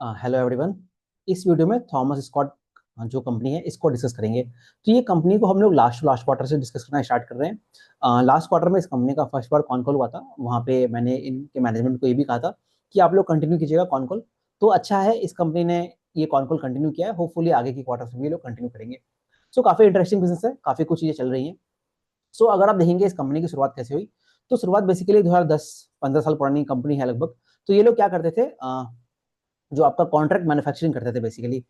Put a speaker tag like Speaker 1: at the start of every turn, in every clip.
Speaker 1: Hello everyone. इस video में Thomas Scott जो कंपनी है इसको डिस्कस करेंगे। तो ये कंपनी को हम लोग लास्ट क्वार्टर से डिस्कस करना स्टार्ट कर रहे हैं। लास्ट क्वार्टर में इस कंपनी का फर्स्ट बार कॉन कॉल हुआ था। वहाँ पे मैंने इनके मैनेजमेंट को ये भी कहा था कि आप लोग कंटिन्यू कीजिएगा कॉन कॉल। तो अच्छा है, इस कंपनी ने ये कॉन कॉल कंटिन्यू किया है। होपफुली आगे की क्वार्टर में भी ये लोग कंटिन्यू करेंगे। सो काफ़ी इंटरेस्टिंग बिजनेस है, काफ़ी कुछ चीज़ें चल रही हैं। सो अगर आप देखेंगे इस कंपनी की शुरुआत कैसे हुई, तो शुरुआत बेसिकली 2010-15 साल पुरानी कंपनी है लगभग। तो ये लोग क्या करते थे, जो आपका कॉन्ट्रैक्ट मैन्युफैक्चरिंग करते थे बेसिकली।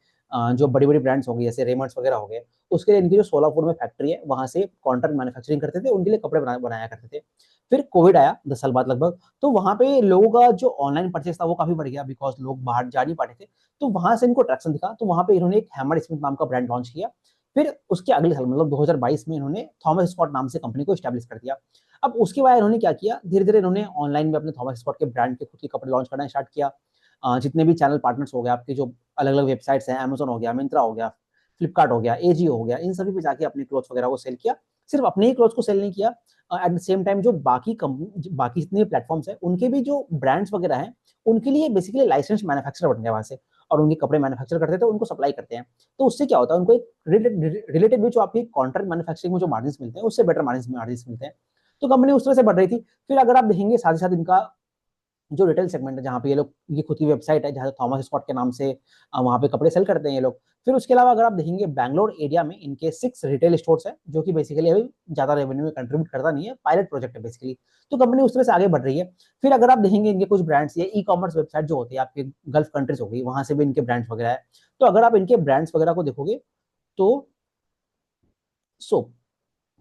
Speaker 1: जो बड़ी बड़ी ब्रांड्स हो गई जैसे रेमंड्स वगैरह हो गए, उसके लिए इनकी जो सोलापुर में फैक्ट्री है वहां से कॉन्ट्रैक्ट मैन्युफैक्चरिंग करते थे, उनके लिए कपड़े बनाया करते थे। फिर कोविड आया 10 साल बाद लगभग, तो वहां पे लोगों का जो ऑनलाइन परचेस था वो काफी बढ़ गया, बिकॉज लोग बाहर जा नहीं पाते थे। तो वहां से इनको ट्रैक्शन दिखा, तो वहां पे इन्होंने एक हैमर स्मिथ नाम का ब्रांड लॉन्च किया। फिर उसके अगले साल मतलब 2022 में इन्होंने थॉमस स्कॉट नाम से कंपनी को स्टैब्लिश कर दिया। अब उसके बाद इन्होंने क्या किया, धीरे धीरे इन्होंने ऑनलाइन में अपने थॉमस स्कॉट के ब्रांड के खुद के कपड़े लॉन्च करना स्टार्ट किया। जितने भी चैनल पार्टनर्स हो गए आपके, जो अलग अलग वेबसाइट्स हैं, अमेजोन हो गया, मिंत्रा हो गया, फ्लिपकार्ट हो गया, एजियो हो गया, इन सभी पे जाके अपने क्लोथ्स वगैरह को सेल किया। सिर्फ अपने ही क्लोथ्स को सेल नहीं किया, एट द सेम टाइम जो बाकी जितने प्लेटफॉर्म्स हैं उनके भी जो ब्रांड्स वगैरह हैं उनके लिए बेसिकली लाइसेंस मैन्युफैक्चरर बन गया वहां से। और उनके कपड़े मैन्युफैक्चर करते थे, उनको सप्लाई करते हैं। तो उससे क्या होता है, उनको एक रिलेटेड भी जो आपकी कॉन्ट्रैक्ट मैन्युफैक्चरिंग में जो मार्जिन मिलते हैं उससे बेटर मार्जिन मिलते हैं। तो कंपनी उस तरह से बढ़ रही थी। फिर अगर आप देखेंगे साथ ही साथ इनका जो रिटेल सेगमेंट है, जहाँ पे ये लोग, ये खुद की वेबसाइट है जहाँ थॉमस स्कॉट के नाम से वहाँ पे कपड़े सेल करते हैं ये लोग। फिर उसके अलावा अगर आप देखेंगे बैंगलोर एरिया में इनके 6 रिटेल स्टोर्स है, जो कि बेसिकली अभी ज्यादा रेवेन्यू में कंट्रीब्यूट करता नहीं है, पायलट प्रोजेक्ट है बेसिकली। तो कंपनी उस तरह से आगे बढ़ रही है। फिर अगर आप देखेंगे इनके कुछ ब्रांड्स, ये ई कॉमर्स वेबसाइट जो होती है आपके गल्फ कंट्रीज हो गई, वहां से भी इनके ब्रांड्स वगैरह है। तो अगर आप इनके ब्रांड्स वगैरह को देखोगे तो सो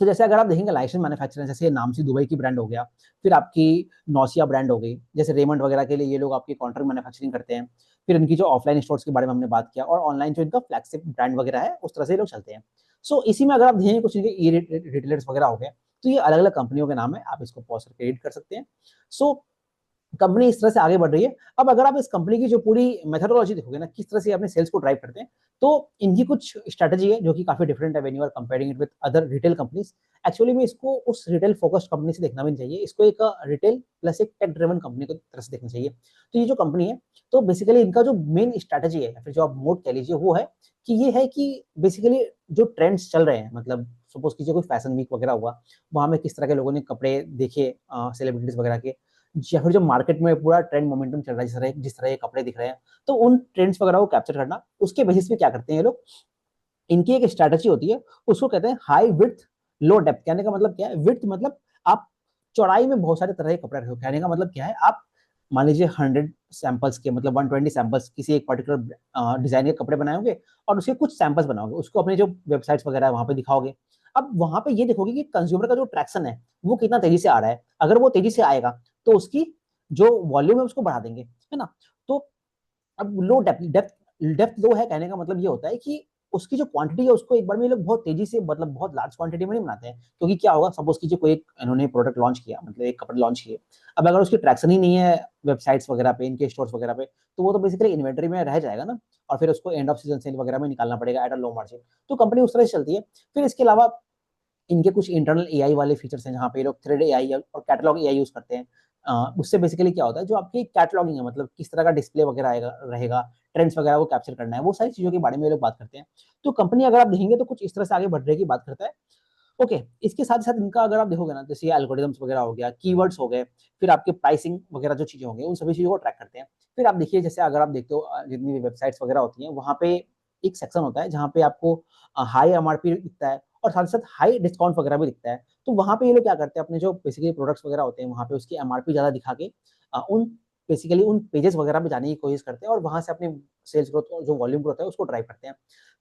Speaker 1: तो जैसे अगर आप देखेंगे लाइसेंस मैन्युफैक्चरर, जैसे नामसी दुबई की ब्रांड हो गया, फिर आपकी नौसिया ब्रांड हो गई, जैसे रेमंड वगैरह के लिए ये लोग आपकी कॉन्ट्रैक्ट मैन्युफैक्चरिंग करते हैं। फिर इनकी जो ऑफलाइन स्टोर्स के बारे में हमने बात किया, और ऑनलाइन जो इनका फ्लैगशिप ब्रांड वगैरह है उस तरह से ये लोग चलते हैं। सो इसी में अगर आप देखेंगे कुछ इनके ई रिटेलर्स वगैरह हो गए, तो ये अलग अलग कंपनियों के नाम है, आप इसको पॉज करके रीड कर सकते हैं। सो कंपनी इस तरह से आगे बढ़ रही है। अब अगर आप इस कंपनी की जो पूरी मेथोडोलॉजी देखोगे ना, किस तरह से अपने सेल्स को ड्राइव करते हैं, तो इनकी कुछ स्ट्रेटजी है जो कि काफी डिफरेंट है when you are comparing it with other retail companies. Actually में इसको उस रिटेल फोकस्ड कंपनी से देखना भी नहीं चाहिए, इसको एक रिटेल प्लस एक टेक ड्रिवन कंपनी की तरह से देखना चाहिए। तो ये जो कंपनी है, तो बेसिकली इनका जो मेन स्ट्रेटजी है या फिर जो आप मोड कह लीजिए, वो है कि ये है कि बेसिकली जो ट्रेंड्स चल रहे हैं, मतलब सपोज कीजिए कोई फैशन वीक वगैरह हुआ, वहां में किस तरह के लोगों ने कपड़े देखे सेलिब्रिटीज वगैरह के, या फिर जो मार्केट में पूरा ट्रेंड मोमेंटम चल रहा है, जिस तरह ये कपड़े दिख रहे हैं, तो उन ट्रेंड्स वगैरह को कैप्चर करना, उसके बेसिस पे क्या करते हैं ये लोग, इनकी एक स्ट्रैटेजी होती है, उसको कहते हैं हाई विड्थ लो डेप्थ। कहने का मतलब क्या है, विड्थ मतलब आप चौड़ाई में बहुत सारे तरह के कपड़े रखे हो। कहने का मतलब क्या है, आप मान लीजिए 100 सैंपल्स के, मतलब 120 सैंपल्स किसी एक पर्टिकुलर डिजाइन के कपड़े बनाओगे, और उसके कुछ सैंपल्स बनाओगे, उसको अपने जो वेबसाइट्स वगैरह है वहां पे दिखाओगे। अब वहां पे ये देखोगे कि कंज्यूमर का जो ट्रैक्शन है वो कितना तेजी से आ रहा है। अगर वो तेजी से आएगा तो उसकी जो वॉल्यूम है उसको बढ़ा देंगे, है ना। तो अब लो डेप्थ डेप्थ डेप्थ लो है, कहने का मतलब ये होता है कि उसकी जो क्वांटिटी है उसको एक बार में ये लोग बहुत तेजी से, मतलब बहुत लार्ज क्वांटिटी में नहीं बनाते हैं। क्योंकि क्या होगा, सपोज कीजिए कोई एक इन्होंने प्रोडक्ट लॉन्च किया, मतलब एक कपड़े लॉन्च किए, अब अगर उसकी ट्रैक्शन ही नहीं है वेबसाइट्स वगैरह पे, इनके स्टोर्स वगैरह पे, तो वो तो बेसिकली इन्वेंटरी में रह जाएगा ना, और फिर उसको एंड ऑफ सीजन सेल वगैरह में निकालना पड़ेगा एट अ लो मार्जिन। तो कंपनी उस तरह से चलती है। फिर इसके अलावा इनके कुछ इंटरनल एआई वाले फीचर्स हैं, जहाँ पे लोग थ्रेड एआई और कैटलॉग एआई यूज करते हैं। उससे बेसिकली क्या होता है, जो आपकी कैटलॉगिंग है, मतलब किस तरह का डिस्प्ले वगैरह रहेगा, ट्रेंड्स वगैरह को कैप्चर करना है, वो सारी चीजों के बारे में ये लोग बात करते हैं। तो कंपनी अगर आप देखेंगे तो कुछ इस तरह से आगे बढ़ने की बात करता है। ओके, इसके साथ साथ इनका अगर आप देखोगे ना, जैसे एल्गोरिदम्स वगैरह हो गया, कीवर्ड्स हो गए, फिर आपके प्राइसिंग वगैरह जो चीजें होंगी, उन सभी चीजों को ट्रैक करते हैं। फिर आप देखिए, जैसे अगर आप देखते हो जितनी भी वेबसाइट्स वगैरह होती हैं, वहाँ पे एक सेक्शन होता है जहाँ पे आपको हाई एमआरपी दिखता है, और साथ साथ हाई डिस्काउंट वगैरह भी दिखता है। तो वहाँ पे ये लोग क्या करते हैं, अपने जो बेसिकली प्रोडक्ट्स वगैरह होते हैं वहाँ पे उसकी एमआरपी ज्यादा दिखा के उन बेसिकली उन पेजेस वगैरह पे जाने की कोशिश करते हैं, और वहां से अपनी सेल्स ग्रोथ और जो वॉल्यूम ग्रोथ है उसको ड्राइव करते हैं।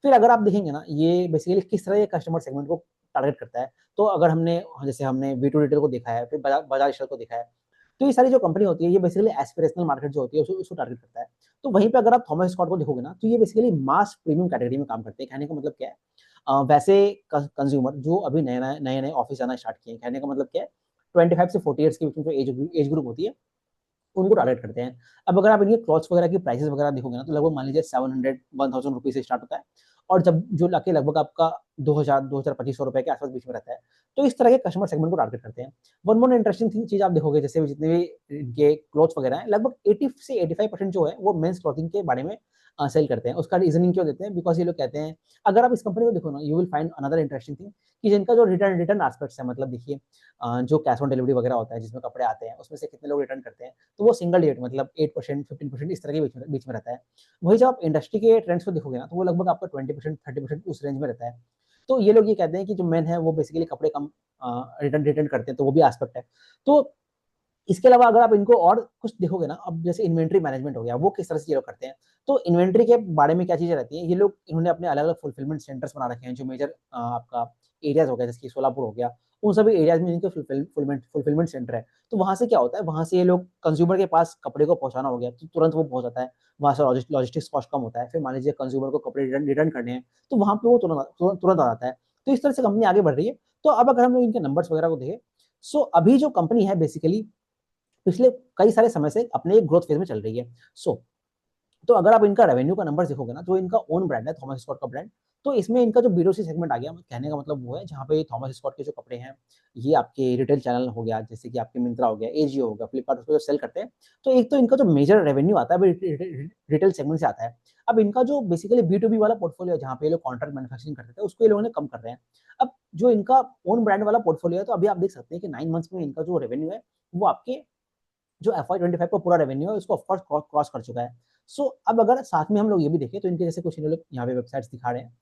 Speaker 1: फिर अगर आप देखेंगे ना, ये बेसिकली किस तरह ये कस्टमर सेगमेंट को टारगेट करता है, तो अगर हमने, जैसे हमने वी टू रिटेल को देखा है, फिर बाजार को देखा है, तो ये सारी जो कंपनी होती है ये बेसिकली एस्पिरेशनल मार्केट जो होती है उसको टारगेट करता है। तो वहीं पे अगर आप थॉमस स्कॉट को देखोगे ना, तो ये बेसिकली मास प्रीमियम कैटेगरी में काम करते हैं। कहने का मतलब क्या है, वैसे कंज्यूमर जो अभी नए नए नए ऑफिस आना स्टार्ट किए हैं, कहने का मतलब क्या है, 25 से 40 ईयर्स के बीच में जो एज ग्रुप होती है उनको टारगेट करते हैं। अब अगर आप इनके क्लॉथ्स वगैरह की प्राइसेस वगैरह देखोगे ना, तो लगभग मान लीजिए 700-1000 रुपीज से स्टार्ट होता है, और जब जो लाके लगभग आपका 2000-2500 रुपए के आसपास बीच में रहता है। तो इस तरह के कस्टमर सेगमेंट को टारगेट करते हैं। वन मोर इंटरेस्टिंग थिंग चीज आप देखोगे, जैसे जितने भी इनके क्लोथ्स वगैरह हैं, लगभग 80 से 85% जो है वो मेंस क्लॉथिंग के बारे में सेल करते हैं। उसका रीजनिंग क्यों देते हैं? बिकॉज ये लोग कहते हैं, अगर आप इस कंपनी को देखो ना, you will find another interesting thing कि जिनका जो रिटर्न एस्पेक्ट्स है, मतलब देखिए जो कैश ऑन डिलीवरी वगैरह होता है जिसमें कपड़े आते हैं, उसमें से कितने लोग रिटर्न करते हैं, तो वो सिंगल डिजिट मतलब 8%, 15% इस तरह के बीच में रहता है। वही जब आप इंडस्ट्री के ट्रेंड्स को देखोगे ना, तो वो लगभग आपका 20%, 30% उस रेंज में रहता है। तो ये लोग ये कहते हैं कि जो मेन है वो बेसिकली कपड़े कम रिटर्न करते हैं, तो वो भी एस्पेक्ट है। तो इसके अलावा अगर आप इनको और कुछ देखोगे ना, अब जैसे इन्वेंट्री मैनेजमेंट हो गया, वो किस तरह से ये लोग करते हैं। तो इन्वेंट्री के बारे में क्या चीजें रहती हैं, ये लोग इन्होंने अपने अलग अलग फुलफिलमेंट सेंटर्स बना रखे हैं, जो मेजर आपका एरियाज हो गया, जैसे कि सोलापुर हो गया, उन सभी एरियाज में इनके फुलफिलमेंट सेंटर है। तो वहां से क्या होता है, वहां से ये लोग कंज्यूमर के पास कपड़े को पहुंचाना हो गया, तो तुरंत वो पहुंच जाता है। वहां से लॉजिस्टिक्स कॉस्ट कम होता है। फिर मान लीजिए कंज्यूमर को कपड़े रिटर्न करने हैं, तो वहां पे वो तुरंत आ जाता है। तो इस तरह से कंपनी आगे बढ़ रही है। तो अब अगर हम लोग इनके नंबर्स वगैरह को देखें, सो अभी जो कंपनी है बेसिकली पिछले कई सारे समय से अपने एक ग्रोथ फेज में चल रही है। सो तो अगर आप इनका रेवेन्यू का नंबर देखोगे ना, जो इनका ओन ब्रांड है थॉमस स्कॉट का ब्रांड, तो इसमें इनका जो B2C सेगमेंट आ गया, कहने का मतलब वो है जहाँ पे थॉमस स्कॉट के जो कपड़े हैं, ये आपके रिटेल चैनल हो गया, जैसे कि आपके मिंत्रा हो गया, एजियो हो गया, फ्लिपकार्ट, उसको जो सेल करते हैं। तो एक तो इनका जो मेजर रेवेन्यू आता है वो रिटेल सेगमेंट से आता है। अब इनका जो बेसिकली B2B वाला पोर्टफोलियो है, जहाँ पे ये लोग कॉन्ट्रैक्ट मैन्युफैक्चरिंग करते थे, उसको ये लोगों ने कम कर रहे हैं। अब जो इनका ओन ब्रांड वाला पोर्टफोलियो है, तो अभी आप देख सकते हैं कि 9 मंथ्स में इनका जो रेवेन्यू है, वो आपके जो FY 25 का पूरा रेवेन्यू है उसको ऑफकोर्स क्रॉस कर चुका है। सो अब अगर साथ में हम लोग ये भी देखें, तो इनके जैसे कुछ इन लोग यहाँ पे वेबसाइट्स दिखा रहे हैं।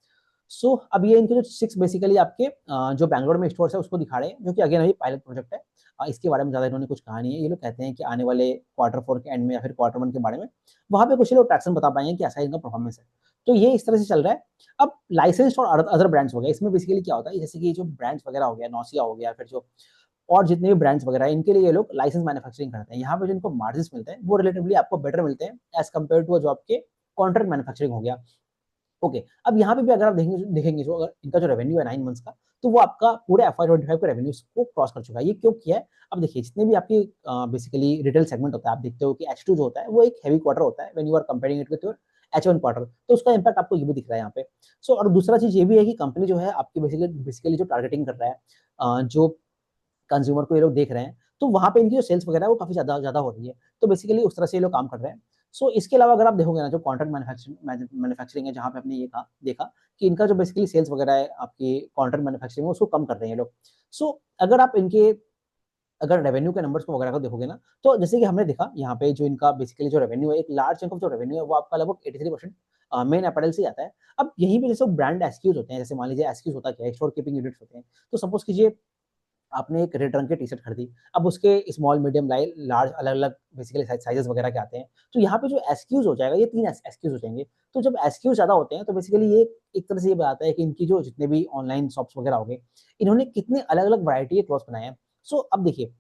Speaker 1: सो अब ये इनके जो 6 बेसिकली आपके जो बैंगलोर में स्टोर्स है उसको दिखा रहे हैं, जो कि अगेन अभी पायलट प्रोजेक्ट है। इसके बारे में ज्यादा इन्होंने कुछ कहा नहीं है। ये लोग कहते हैं कि आने वाले Q4 के एंड में या फिर Q1 के बारे में वहां पे कुछ लोग ट्रैक्शन बता पाएंगे कि ऐसा इनका परफॉर्मेंस है। तो ये इस तरह से चल रहा है। अब लाइसेंस और अदर ब्रांड्स हो गए, इसमें बेसिकली क्या होता है, जैसे कि जो ब्रांड्स वगैरह हो गया, नोसिया हो गया, फिर जो और जितने भी ब्रांड्स वगैरह हैं, इनके लिए ये लोग लाइसेंस मैन्युफैक्चरिंग करते हैं। यहाँ पे जो इनको मार्जिन मिलते हैं वो रिलेटिवली आपको बेटर मिलते हैं एज कम्पेयर टू जो आपके कॉन्ट्रैक्ट मैन्युफैक्चरिंग हो गया। ओके, अब यहाँ पे भी अगर आप देखेंगे जो अगर इनका जो रेवेन्यू है 9 मंथ्स का, तो वो आपका पूरे FY 25 के रेवेन्यू को क्रॉस कर चुका है। ये क्यों किया है? अब देखिए, जितने भी आपकी बेसिकली रिटेल सेगमेंट होता है, आप देखते हो कि H2 जो होता है वो एक हैवी क्वार्टर होता है when you are comparing it with your H1 quarter. तो उसका इम्पैक्ट आपको ये भी दिख रहा है यहाँ पे। सो और दूसरा चीज ये भी है कि कंपनी जो है आपकी बेसिकली जो टारगेटिंग कर रहा है, जो कंज्यूमर को ये लोग देख रहे हैं, तो वहाँ पे इनकी जो सेल्स वगैरह है वो काफ़ी ज़्यादा हो रही है। तो बेसिकली उस तरह से ये लोग काम कर रहे हैं। सो इसके अलावा अगर आप देखोगे ना, जो कॉन्ट्रैक्ट मैन्युफैक्चरिंग है, जहाँ पे आपने ये देखा कि इनका जो बेसिकली सेल्स वगैरह है आपकी कॉन्ट्रैक्ट मैन्युफैक्चरिंग में, उसको कम कर रहे हैं ये लोग। सो अगर आप इनके अगर रेवेन्यू के नंबर्स को वगैरह को देखोगे ना, तो जैसे कि हमने देखा यहाँ पे जो इनका बेसिकली जो रेवेन्यू है, एक लार्ज चंक ऑफ जो रेवेन्यू है वो आपका लगभग 83% मेन अपैरल से आता है। अब यहीं पे जैसे ब्रांड एसक्यूज होते हैं, जैसे मान लीजिए एसक्यूज होता क्या है, स्टोर कीपिंग यूनिट्स होते हैं। तो सपोज कीजिए आपने एक रेड रंग की टी-शर्ट खरीदी, अब उसके स्मॉल, मीडियम, लार्ज अलग-अलग बेसिकली साइजेस वगैरह के आते हैं। तो यहाँ पे जो एसक्यूज हो जाएगा, ये 3 एसक्यूज हो जाएंगे। तो जब एसक्यूज ज़्यादा होते हैं, तो बेसिकली ये एक तरह से ये बताता है कि इनकी जो जितने भी ऑनलाइन शॉप्स वगैरह हो गए, इन्होंने कितने अलग-अलग वैरायटी के क्लॉथ्स बनाए हैं। सो अब देखिए,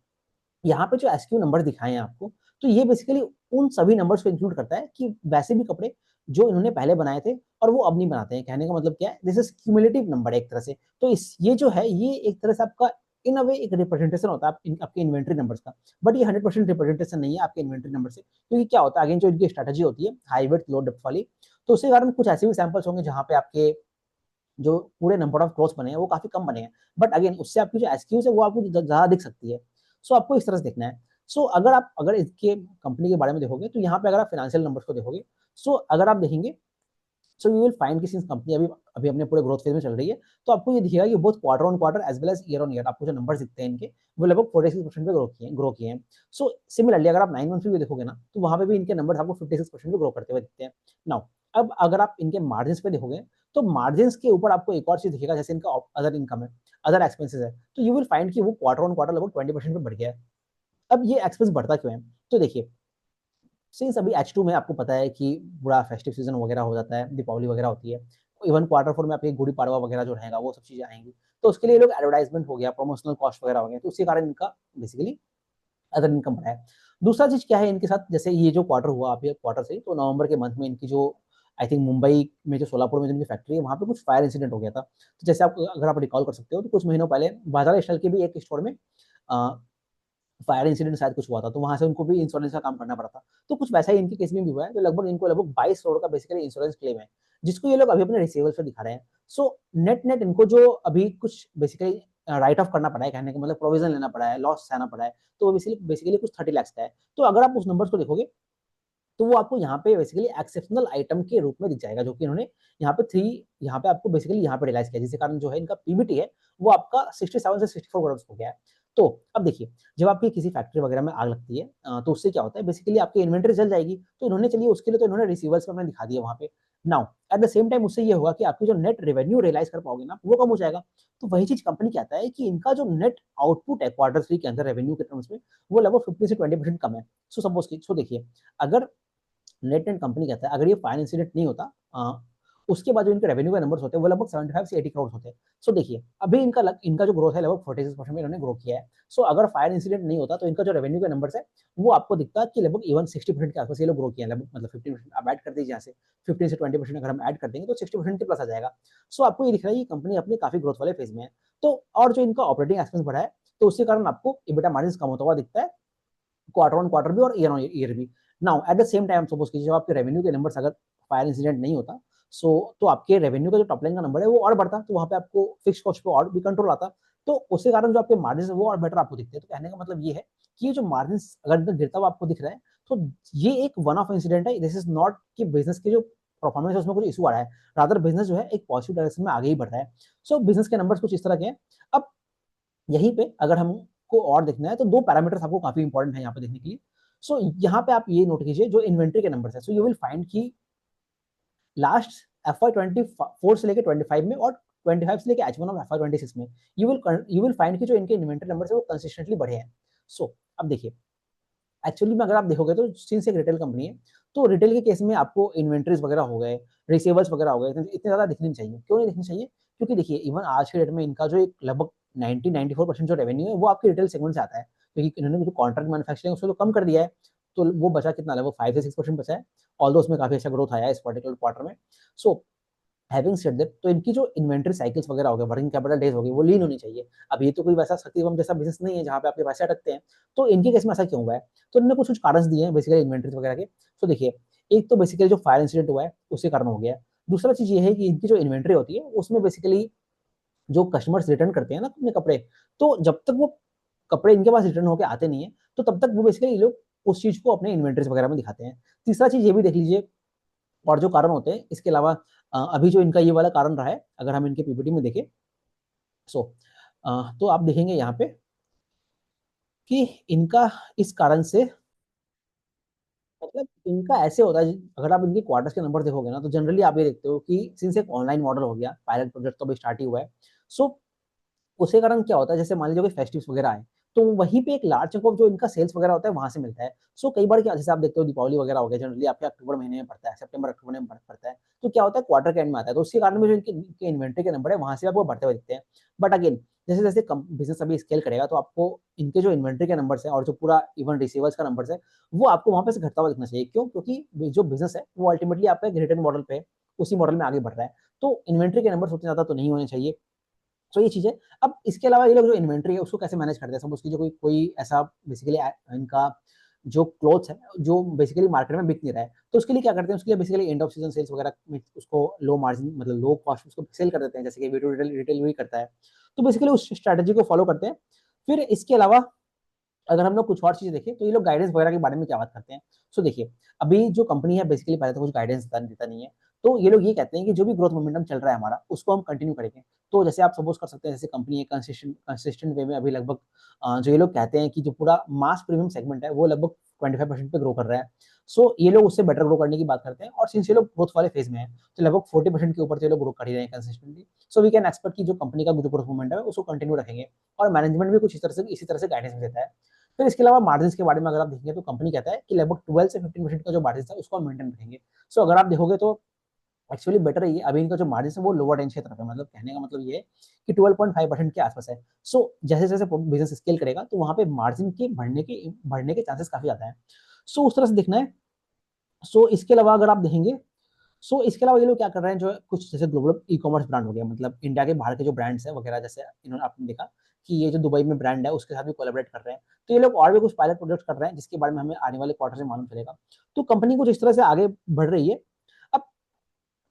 Speaker 1: यहाँ पे जो एसक्यू नंबर दिखाए हैं आपको, तो ये बेसिकली उन सभी नंबर्स को इंक्लूड करता है कि वैसे भी कपड़े जो इन्होंने पहले बनाए थे और वो अब नहीं बनाते हैं। कहने का मतलब क्या है, दिस इज क्यूमुलेटिव नंबर है एक तरह से। तो इस ये जो है, ये एक तरह से आपका इन अ वे एक रिप्रेजेंटेशन होता है आपके इन्वेंट्री नंबर्स का। बट ये 100% रिप्रेजेंटेशन नहीं है आपके इन्वेंट्री नंबर से, क्योंकि क्या होता है, अगेन जो इनकी स्ट्रेटेजी होती है हाई विड्थ लो डेप्थ वाली, तो उसके कारण कुछ ऐसे भी सैंपल्स होंगे जहाँ पे आपके जो पूरे नंबर ऑफ क्लॉथ्स बने हैं वो काफी कम बने हैं। बट अगेन उससे आपकी जो एसक्यूज है वो आपको ज्यादा दिख सकती है। सो आपको इस तरह से देखना है। सो अगर इसके कंपनी के बारे में देखोगे, तो यहाँ पे अगर आप फाइनेंशियल नंबर्स को देखोगे, सो अगर आप देखेंगे, सो यू विल फाइंड कि सिंस कंपनी अभी अभी अपने पूरे ग्रोथ फेज में चल रही है, तो आपको ये दिखेगा कि both quarter on quarter as well as year on year आपको जो नंबर्स दिखते हैं इनके, वो लगभग 46% पे ग्रो किए हैं। सो सिमिलरली अगर आप 9 मंथ भी देखोगे ना, तो वहां पे भी इनके नंबर आपको 56% पे ग्रो करते हुए दिखते हैं। नाउ अब अगर आप इनके मार्जिन पे देखोगे, तो मार्जिन के ऊपर आपको एक और चीज दिखेगा, जैसे इनका अदर इनकम है, अदर एक्सपेंसेस है, तो यू विल फाइंड कि वो क्वार्टर ऑन क्वार्टर लगभग 20% पे बढ़ गया है। अब ये एक्सपेंस बढ़ता क्यों है? तो देखिए, सिंस अभी H2 में आपको पता है कि पूरा फेस्टिव सीजन वगैरह हो जाता है, दीपावली वगैरह होती है, इवन Q4 में आपकी गुड़ी पाड़वा वगैरह जो रहेगा वो सब चीजें आएंगी। तो उसके लिए लोग एडवर्टाइजमेंट हो गया, प्रमोशनल कॉस्ट वगैरह हो गया, तो उसी कारण इनका बेसिकली अदर इनकम बढ़ा है। दूसरा चीज क्या है इनके साथ, जैसे ये जो क्वार्टर हुआ अभी क्वार्टर से, तो नवंबर के मंथ में इनकी जो आई थिंक मुंबई में जो सोलापुर में जो इनकी फैक्ट्री है, वहाँ पे कुछ फायर इंसिडेंट हो गया था। तो जैसे आप अगर आप रिकॉल कर सकते हो, तो कुछ महीनों पहले बाजार स्टाइल के भी एक स्टोर में फायर इंसिडेंट शायद कुछ हुआ था, तो वहां से उनको भी इंश्योरेंस का काम करना पड़ा था। तो कुछ वैसा ही इनके केस में भी हुआ है, तो लगभग इनको लगभग 22 करोड़ का बेसिकली इंश्योरेंस क्लेम है, जिसको ये लोग अभी अपने रिसीवेबल्स पे दिखा रहे हैं। सो नेट नेट इनको जो अभी कुछ बेसिकली राइट ऑफ करना पड़ा है, कहने का मतलब प्रोविजन लेना पड़ा है, लॉस सहना पड़ा है, तो वो बेसिकली कुछ 30 लाख का है। तो अगर आप उस नंबर्स को देखोगे तो वो आपको यहाँ पे बेसिकली एक्सेप्शनल आइटम के रूप में दिख जाएगा, जो कि इन्होंने यहाँ पे यहाँ पे आपको बेसिकली यहाँ पे रियलाइज किया, जिसके कारण जो है इनका पीबीटी है वो आपका 67 से 64 करोड़ हो गया है। तो अब देखिए, जब आपकी किसी फैक्ट्री वगैरह में आग लगती है तो उससे क्या होता है, बेसिकली आपकी इन्वेंटरी जल जाएगी। तो इन्होंने चलिए उसके लिए तो इन्होंने रिसीवर्स में दिखा दिया वहां पे। Now at the same time उससे ये होगा कि आपकी जो नेट रेवेन्यू रियलाइज कर पाओगे ना, वो कम हो जाएगा। तो वही चीज कंपनी कहता है कि इनका जो नेट आउटपुट है क्वार्टर 3 के अंदर रेवेन्यू के टर्म्स में, वो लगभग 50 से 20% कम है। सो सपोज की सो देखिए, अगर नेट नेट कंपनी कहता है अगर ये फायर इंसिडेंट नहीं होता, उसके बाद जो इनके रेवेन्यू के नंबर्स होते हैं वो लगभग 75 से 80 करोड़ होते हैं। सो देखिए, अभी इनका जो ग्रोथ है लगभग 46% में इन्होंने ग्रो किया है। सो अगर फायर इंसिडेंट नहीं होता तो इनका जो रेवेन्यू के नंबर्स है वो आपको दिखता है कि लगभग इवन 60% के आसपास ये लोग ग्रो किया है, लगभग मतलब 15% आप ऐड कर दीजिए यहाँ से, 15 से 20% अगर हम ऐड कर देंगे तो 60% के प्लस आ जाएगा। सो आपको ये दिख रहा है कि कंपनी अपनी काफी ग्रोथ वाले फेज में है। तो और जो इनका ऑपरेटिंग एक्सपेंस बढ़ा है, तो उसके कारण आपको इबिटा मार्जिन कम होता हुआ दिखता है, क्वार्टर ऑन क्वार्टर भी और ईयर ऑन ईयर भी। Now at the same time suppose कीजिए, जब आपके रेवेन्यू के नंबर्स अगर फायर इंसिडेंट नहीं होता, सो तो आपके रेवेन्यू का जो टॉप लाइन का नंबर है वो और बढ़ता, तो वहां पे आपको फिक्स कॉस्ट पे और भी कंट्रोल आता। तो उसके कारण जो आपके मार्जिन है वो और बेटर आपको दिखते हैं। तो कहने का मतलब ये है कि ये जो मार्जिन अगर गिरता हुआ आपको दिख रहा है, तो ये एक वन ऑफ इंसिडेंट है। दिस इज नॉट कि बिजनेस के जो परफॉर्मेंस है उसमें कुछ इशू आ रहा है, रादर बिजनेस जो है एक पॉजिटिव डायरेक्शन में आगे ही बढ़ रहा है। सो बिजनेस के नंबर्स कुछ इस तरह के हैं। अब यहीं पे अगर हमको और देखना है तो दो पैरामीटर्स आपको काफी इंपॉर्टेंट है यहाँ पे देखने के लिए। सो यहाँ पे आप ये नोट कीजिए, जो इन्वेंट्री के नंबर्स है, सो यू विल फाइंड की लास्ट FY24 से लेके 25 में और 25 से लेके H1 ऑफ FY26 में यू विल फाइंड कि जो इनके इन्वेंट्री नंबर है वो कंसिस्टेंटली बढ़े हैं। सो अब देखिए, एक्चुअली में अगर आप देखोगे तो सिंस एक रिटेल कंपनी है, तो रिटेल के केस में आपको इन्वेंट्रीज वगैरह हो गए, रिसीवर्स वगैरह हो गए, इतने ज्यादा दिखनी चाहिए। क्यों नहीं दिखनी चाहिए? क्योंकि देखिए, इवन आज के डेट में इनका जो एक लगभग 90-94% जो रेवेन्यू है वो आपके रिटेल सेगमेंट से आता है, क्योंकि इन्होंने जो कॉन्ट्रैक्ट मैन्युफैक्चरिंग उसको तो कम कर दिया है। तो वो बचा कितना, लगभग 5 से 6% बचा है। ऑल्दो उसमें काफी अच्छा ग्रोथ आया है इस पर्टिकुलर क्वार्टर में। सो हैविंग सेड दैट, तो इनकी जो इन्वेंटरी साइकिल्स वगैरह हो गए, वर्किंग कैपिटल डेज हो गई, वो लीन होनी चाहिए। अब ये तो कोई वैसा शक्ति एवं जैसा बिजनेस नहीं है जहाँ पे आपके पैसे अटकते हैं। तो इनके केस में ऐसा क्यों हुआ है? तो इन्होंने कुछ कुछ कारण दिए हैं बेसिकली इन्वेंटरी वगैरह के। तो देखिए, एक तो बेसिकली जो फायर इंसिडेंट हुआ है उसके कारण हो गया है। दूसरा चीज ये है कि इनकी जो इन्वेंट्री होती है उसमें बेसिकली जो कस्टमर्स रिटर्न करते हैं ना अपने कपड़े, तो जब तक वो कपड़े इनके पास रिटर्न होकर आते नहीं है, तो तब तक वो बेसिकली लोग उस चीज को अपने इन्वेंटरीज वगैरह में दिखाते हैं। तीसरा चीज ये भी देख लीजिए, और जो कारण होते हैं इसके अलावा, अभी जो इनका ये वाला कारण रहा है, अगर हम इनके पीपीटी में देखें, सो तो आप देखेंगे यहाँ पे कि इनका इस कारण से, मतलब इनका ऐसे होता है, अगर आप इनके क्वार्टर्स के नंबर देखोगे ना, तो जनरली आप ये देखते हो कि सिंस एक ऑनलाइन मॉडल हो गया, पायलट प्रोजेक्ट तो अभी स्टार्ट ही हुआ है। सो उसके कारण क्या होता है, जैसे मान लीजिए कोई फेस्टिव्स वगैरह आए, तो वहीं पे एक लार्ज चंक ऑफ जो इनका सेल्स वगैरह होता है वहां से मिलता है। सो कई बार क्या, जैसे आप देखते हो दीपावली वगैरह हो गया, जनरली आपके अक्टूबर महीने में पड़ता है, सितंबर अक्टूबर में पड़ता है। तो क्या होता है, क्वार्टर के एंड में आता है, तो उसके कारण में जो इनके इन्वेंट्री के नंबर है वहां से आपको बढ़ते हुए दिखते हैं। बट अगेन, जैसे जैसे बिजनेस अभी स्केल करेगा, तो आपको इनके जो इन्वेंट्री के नंबर है और जो पूरा इवन रिसीवर्स का नंबर है, वो आपको वहां पे से घटता हुआ दिखना चाहिए। क्यों? क्योंकि जो बिजनेस है वो अल्टीमेटली आपका एक रिटर्न मॉडल पे, उसी मॉडल में आगे बढ़ रहा है। तो इन्वेंट्री के नंबर उतने ज्यादा तो नहीं होने चाहिए। तो ये चीज है। अब इसके अलावा ये लोग जो इन्वेंट्री है उसको कैसे मैनेज करते हैं, सब उसकी जो कोई कोई ऐसा बेसिकली इनका जो क्लोथ्स है जो बेसिकली मार्केट में बिक नहीं रहा है, तो उसके लिए क्या करते हैं, उसके लिए basically end of season sales वगैरह में उसको लो मार्जिन, मतलब लो कॉस्ट उसको सेल कर देते हैं, जैसे कि वीडियो रिटेल रिटेल भी करता है। तो बेसिकली उस स्ट्रेटेजी को फॉलो करते हैं। फिर इसके अलावा अगर हम लोग कुछ और चीजें देखें, तो ये लोग गाइडेंस वगैरह के बारे में क्या बात करते हैं। सो देखिए, अभी जो कंपनी है बेसिकली पहले तो कुछ गाइडेंस देता नहीं है। तो ये लोग ये कहते हैं कि जो भी ग्रोथ मोमेंटम चल रहा है हमारा, उसको हम कंटिन्यू करेंगे। तो जैसे आप सपोज कर सकते हैं, जैसे कंपनी कंसिस्टेंट वे में अभी लगभग जो ये लोग कहते हैं कि जो पूरा मास प्रीमियम सेगमेंट है वो लगभग 25% पे ग्रो कर रहा है। सो ये लोग उससे बेटर ग्रो करने की बात करते हैं, और सिंस ये लोग ग्रोथ वाले फेज में है, तो लगभग 40% के ऊपर से ये लोग ग्रो कर ही रहे हैं consistently. So we can expect की जो कंपनी का जो ग्रोथ मोमेंट है उसको कंटिन्यू रखेंगे। और मैनेजमेंट भी कुछ इसी तरह से गाइडेंस देता है। फिर इसके अलावा मार्जिन के बारे में अगर आप देखेंगे, तो कंपनी कहता है कि लगभग 12 से 15% का जो मार्जिन है उसको हम मेंटेन रखेंगे। सो अगर आप देखोगे तो एक्चुअली बेटर है ये, अभी इनका जो मार्जिन है वो लोअर रेंज की तरफ है, मतलब कहने का मतलब ये है कि 12.5% के आसपास है। सो जैसे जैसे बिजनेस स्केल करेगा, तो वहां पे मार्जिन के बढ़ने के चांसेस काफी ज्यादा है। सो उस तरह से देखना है। सो इसके अलावा अगर आप देखेंगे, सो इसके अलावा ये लोग क्या कर रहे हैं, जो कुछ जैसे ग्लोबल ई कॉमर्स ब्रांड हो गया, मतलब इंडिया के बाहर के जो ब्रांड्स है वगैरह, जैसे इन्होंने आपने देखा कि ये जो दुबई में ब्रांड है उसके साथ भी कोलैबोरेट कर रहे हैं। तो ये लोग और भी कुछ पायलट प्रोजेक्ट कर रहे हैं जिसके बारे में हमें आने वाले क्वार्टर से मालूम चलेगा। तो कंपनी कुछ इस तरह से आगे बढ़ रही है। अब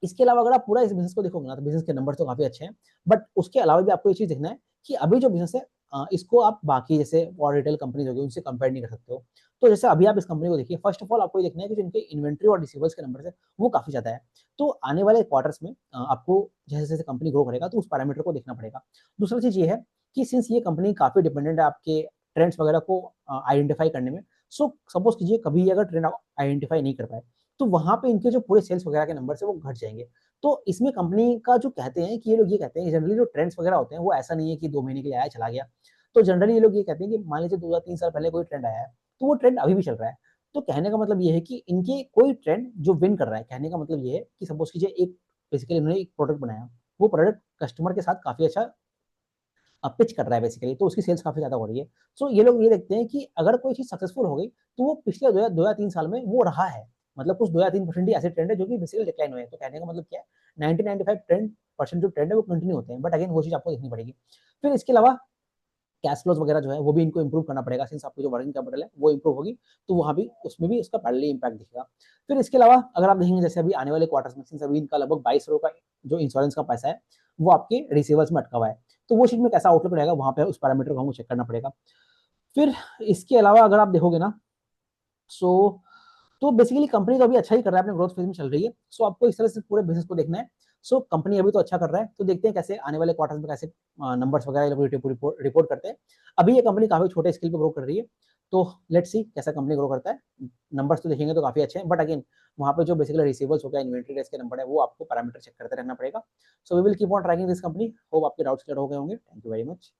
Speaker 1: इसके अलावा अगर आप पूरा इस बिजनेस को देखोगे ना तो बिजनेस के नंबर तो काफी अच्छे हैं, बट उसके अलावा भी आपको ये चीज देखना है कि अभी जो बिजनेस है इसको आप बाकी जैसे और रिटेल कंपनीज होगी उनसे कंपेयर नहीं कर सकते हो। तो जैसे अभी आप इस कंपनी को देखिए, फर्स्ट ऑफ ऑल आपको ये देखना है कि जो इनके इन्वेंट्री और रिसीवेबल्स के नंबर है वो काफी ज्यादा है। तो आने वाले क्वार्टर्स में आपको जैसे जैसे कंपनी ग्रो करेगा तो उस पैरामीटर को देखना पड़ेगा। दूसरा चीज ये है कि सिंस ये कंपनी काफी डिपेंडेंट है आपके ट्रेंड्स वगैरह को आइडेंटिफाई करने में, सो सपोज कीजिए कभी अगर ट्रेंड आइडेंटिफाई नहीं कर पाए तो वहां पे इनके जो पूरे सेल्स वगैरह के नंबर है वो घट जाएंगे। तो इसमें कंपनी का जो कहते हैं कि ये लोग ये कहते हैं कि जनरली जो ट्रेंड्स वगैरह होते हैं वो ऐसा नहीं है कि 2 महीने के लिए आया चला गया। तो जनरली ये लोग ये कहते हैं कि मान लीजिए 2 या 3 साल पहले कोई ट्रेंड आया है तो वो ट्रेंड अभी भी चल रहा है। तो कहने का मतलब ये है कि इनके कोई ट्रेंड जो विन कर रहा है, कहने का मतलब ये है कि सपोज कीजिए एक बेसिकली उन्होंने एक प्रोडक्ट बनाया, वो प्रोडक्ट कस्टमर के साथ काफी अच्छा पिच कर रहा है बेसिकली, तो उसकी सेल्स काफी ज्यादा हो रही है। सो ये लोग ये देखते हैं कि अगर कोई चीज सक्सेसफुल हो गई तो वो पिछले 2 या 3 साल में वो रहा है, मतलब कुछ 2 या 3% ही ऐसे ट्रेंड है जो कि बेसिकली डिक्लाइन हुए हैं। तो कहने का मतलब क्या है, 90-95% जो ट्रेंड है वो कंटिन्यू होते हैं, बट अगेन वो चीज आपको देखनी पड़ेगी। फिर इसके अलावा कैश फ्लोज वगैरह जो है वो भी इनको इंप्रूव करना पड़ेगा, सिंस आपकी जो वर्किंग कैपिटल है वो इंप्रूव होगी तो वहाँ भी उसमें भी इसका पैरेलली इंपैक्ट दिखेगा। फिर इसके अलावा अगर आप देखेंगे जैसे अभी आने वाले क्वार्टर्स में सिंस अभी इनका लगभग 22 करोड़ का जो इंश्योरेंस का पैसा है वो आपके रिसीवर्स में अटका हुआ है, तो वो चीज में कैसा आउटलुक रहेगा वहाँ पे उस पैरामीटर को हमको चेक करना पड़ेगा। फिर इसके अलावा अगर आप देखोगे ना, सो तो बेसिकली कंपनी तो अभी अच्छा ही कर रहा है, अपने ग्रोथ फेज में चल रही है। सो आपको इस तरह से पूरे बिजनेस को देखना है। सो कंपनी अभी तो अच्छा कर रहा है, तो देखते हैं कैसे आने वाले क्वार्टर्स में कैसे नंबर्स वगैरह रिपोर्ट करते हैं। अभी ये कंपनी काफी छोटे स्केल पे ग्रो कर रही है, तो लेट्स सी कैसा कंपनी ग्रो करता है। नंबर्स तो देखेंगे तो काफी अच्छे हैं, बट अगेन वहाँ पे जो बेसिकली रिसीवेबल्स हो गया, इन्वेंट्री डेज के नंबर है, वो आपको पैरामीटर चेक करते रहना पड़ेगा। So we will keep on tracking this company. Hope आपके डाउट्स क्लियर हो गए होंगे। Thank you very much.